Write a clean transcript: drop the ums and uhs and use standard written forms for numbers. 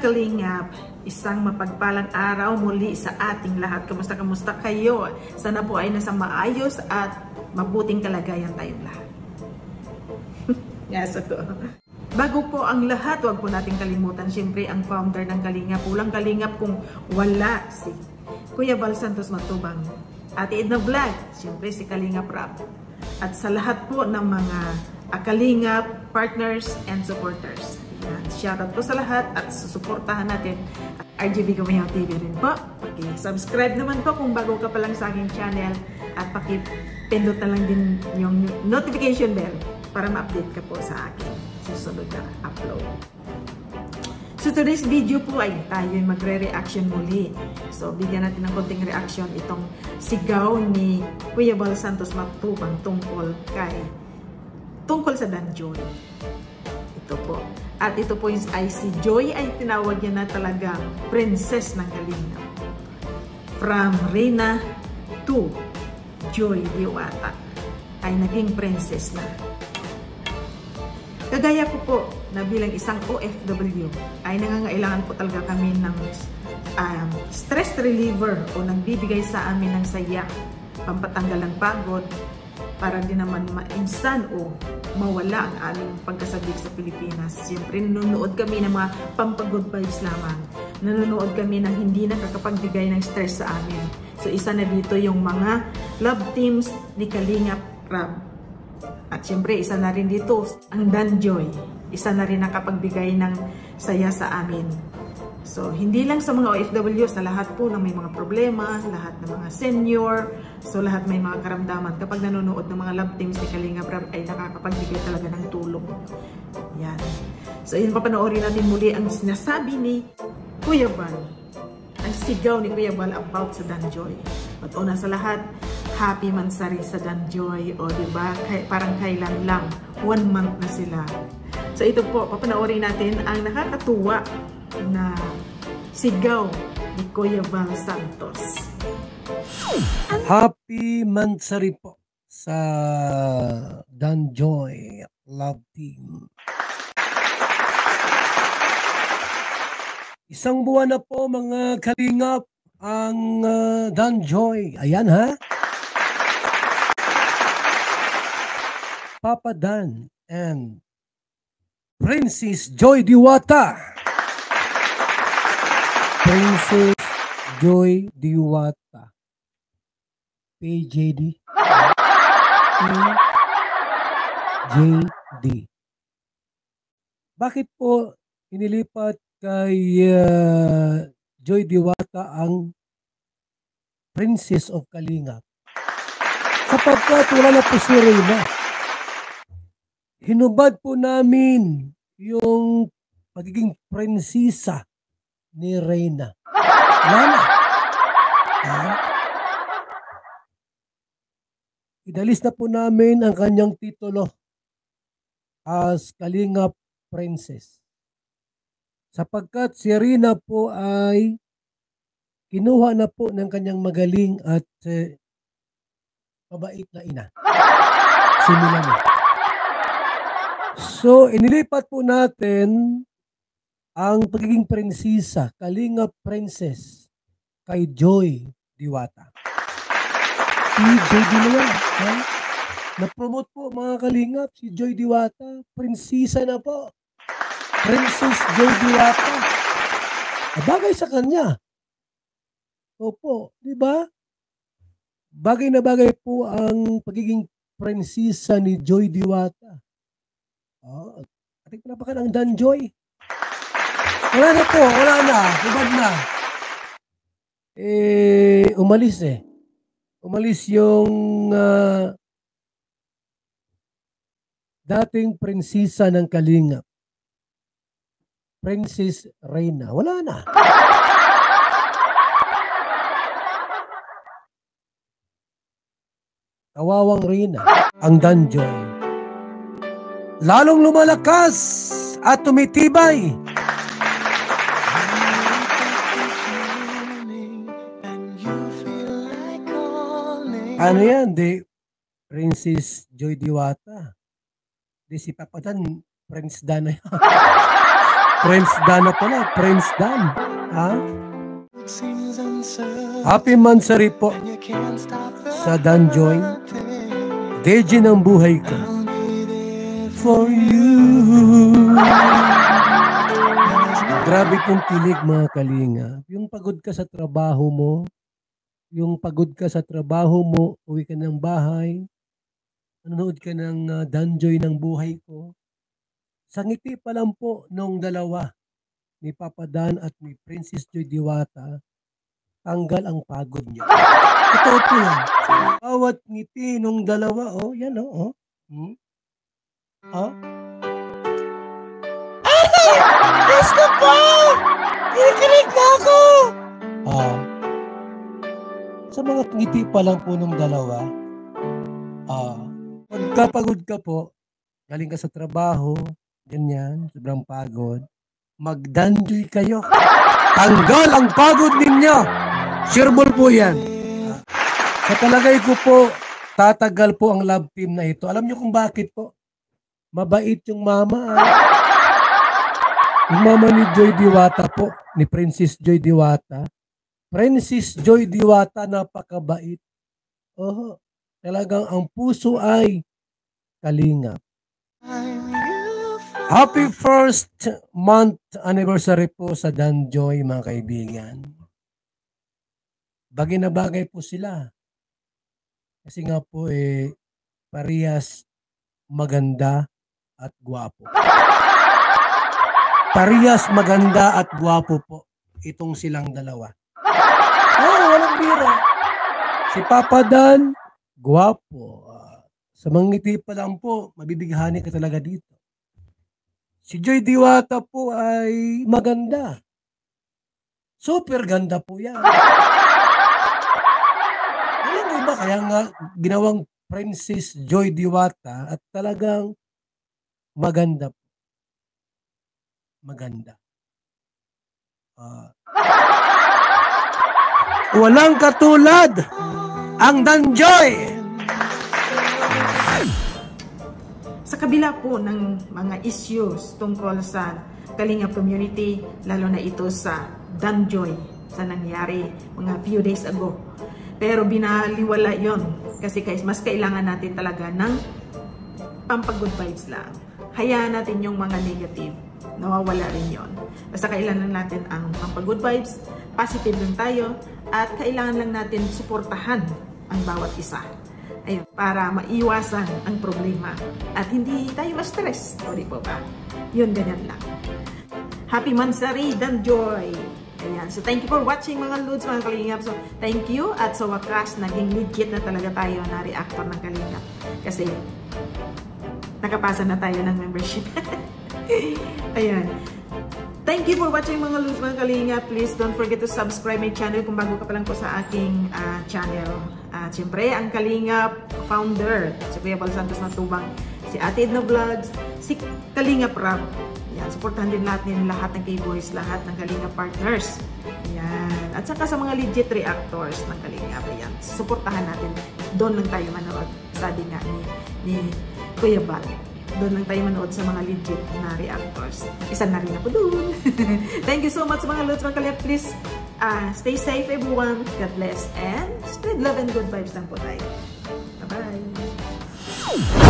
Kalingap, isang mapagpalang araw muli sa ating lahat. Kamusta kayo? Sana po ay nasa maayos at mabuting kalagayan tayong lahat. Yes, ito. Bago po ang lahat, huwag po nating kalimutan, siyempre ang founder ng Kalingap. Walang Kalingap kung wala si Kuya Val Santos Matubang. Ate Edna Vlog, siyempre si Kalingap Rab. At sa lahat po ng mga Kalingap partners and supporters. Yan. Shoutout po sa lahat at susuportahan natin RGV Gamayaw TV rin po. Paki-subscribe naman po kung bago ka pa lang sa aking channel at paki-pindot na lang din yung notification bell para ma-update ka po sa akin susunod na upload. So today's video po ay tayo magre-reaction muli. So bigyan natin ng konting reaction itong sigaw ni Kuya Val Santos Matubang tungkol sa Dan Joy. Ito po. At ito po ay si Joy ay tinawag niya na talagang princess ng Kalingap. From Reyna to Joy Diwata ay naging princess na. Kagaya ko po na bilang isang OFW ay nangangailangan po talaga kami ng stress reliever o nagbibigay sa amin ng saya, pampatanggal ng pagod, para din naman mainsan o mawala ang aming pagkasabik sa Pilipinas. Siyempre, nanonood kami ng mga pampagood vibes lamang. Nanonood kami ng hindi nakakapagbigay ng stress sa amin. So, isa na dito yung mga love teams ni Kalingap Rab. At siyempre, isa na rin dito ang Dan Joy. Isa na rin nakapagbigay ng saya sa amin. So, hindi lang sa mga OFW, sa lahat po na may mga problema, lahat ng mga senior, so lahat may mga karamdaman. Kapag nanonood ng mga love teams ni Kalingap Rab ay nakakapagbigay talaga ng tulong. Yan. So, yun, papanoorin natin muli ang sinasabi ni Kuya Val. Ang sigaw ni Kuya Val about sa Dan Joy. At una sa lahat, happy mansari sa Dan Joy. O diba, parang kailan lang, 1 month na sila. So, ito po, papanoorin natin ang nakakatuwa na sigaw ni Kuya Val Santos. Happy mansari po sa Dan Joy Love Team. Isang buwan na po mga Kalingap ang Dan Joy. Ayan ha. Papa Dan and Princess Joy Diwata. Princess Joy Diwata. PJD. PJD. Bakit po inilipat kay Joy Diwata ang Princess of Kalingap? Sapagkat wala na po si Reyna. Hinubad po namin yung pagiging prinsesa ni Reyna. Wala. Idalis na po namin ang kanyang titulo as Kalingap Princess. Sapagkat si Reyna po ay kinuha na po ng kanyang magaling at mabait na ina. Si Melanie. So, inilipat po natin ang pagiging prinsesa, Kalingap Princess, kay Joy Diwata. PJD na yan. Ha? Na-promote po mga Kalingap, si Joy Diwata. Prinsesa na po. Princess Joy Diwata. Bagay sa kanya. Opo, di ba? Bagay na bagay po ang pagiging prinsesa ni Joy Diwata. Ating pinapakan ang Dan Joy. Wala na po, wala na. Hubad na. Umalis eh. Umalis yung dating prinsesa ng Kalingap. Princess Reyna. Wala na. Kawawang Reyna. Ang Dan Joy. Lalong lumalakas at tumitibay. Ano yan? Princess Joy Diwata. Di si Papa Dan, Prince Dan na yan. Prince Dan na pala. Prince Dan. Ha? Happy Mansari po sa Danjoy. Deji ng buhay ko. For you. Grabe pong kilig mga kalinga. Yung pagod ka sa trabaho mo, uwi ka ng bahay, nanonood ka ng Danjoy ng buhay ko. Sa ngiti pa lang po nung dalawa, ni Papa Dan at ni Princess Joy Diwata, tanggal ang pagod niya. Ito po yan. Bawat ngiti nung dalawa, oh, yan oh. Gusto po! Kinikilig na ako! Sa mga ngiti pa lang po nung dalawa, pagkapagod ka po, galing ka sa trabaho, ganyan, sobrang pagod, magdanjoy kayo. Tanggal ang pagod ninyo. Sureball po yan. Sa palagay ko po, tatagal po ang love team na ito. Alam niyo kung bakit po? Mabait yung mama. Yung mama ni Joy Diwata po, ni Princess Joy Diwata. Princess Joy Diwata, napakabait. Talagang ang puso ay kalingap. Happy first month anniversary po sa Danjoy, mga kaibigan. Bagay na bagay po sila. Kasi nga po parehas maganda at gwapo. Parehas maganda at gwapo po itong silang dalawa. Walang bira. Si Papa Dan, gwapo. Sa mga ngiti pa lang po, mabibighani ka talaga dito. Si Joy Diwata po ay maganda. Super ganda po yan. Alam mo ba, kaya nga ginawang Princess Joy Diwata at talagang maganda po. Maganda. Walang katulad ang Danjoy. Sa kabila po ng mga issues tungkol sa Kalingap community, lalo na ito sa Danjoy, sa nangyari mga few days ago. Pero binaliwala yon kasi mas kailangan natin talaga ng pampag-good vibes lang. Hayaan natin yung mga negative, nawawala rin yon. Basta kailangan natin ang pampag-good vibes, positive lang tayo, at kailangan lang natin suportahan ang bawat isa. Ayun, para maiwasan ang problema at hindi tayo ma-stress. O di po ba? Yun, ganyan lang. Happy Mansari, Danjoy! Ayan. So, thank you for watching mga Lods, mga Kalingap. So, thank you. At sa wakas, naging legit na talaga tayo na reactor ng Kalingap. Kasi, nakapasa na tayo ng membership. Ayan. Thank you for watching mga Lods, mga Kalingap. Please don't forget to subscribe my channel kung bago ka pa lang po sa aking channel. Siyempre, ang Kalingap founder, si Kuya Bal Santos Natubang, si Ate Edna Vlogs, si Kalingap Rap. Yan, supportahan din natin lahat ng K-Boys, lahat ng Kalingap partners. Yan. At saka sa mga legit reactors ng Kalingap. Yan, supportahan natin. Doon lang tayo manood. Sabi nga ni Kuya Bal. Doon lang tayo manood sa mga legit na reactors. Isa na rin ako doon. Thank you so much mga Lods, mga Kalingap. Please, stay safe everyone. God bless. And spread love and good vibes lang po tayo. Bye-bye.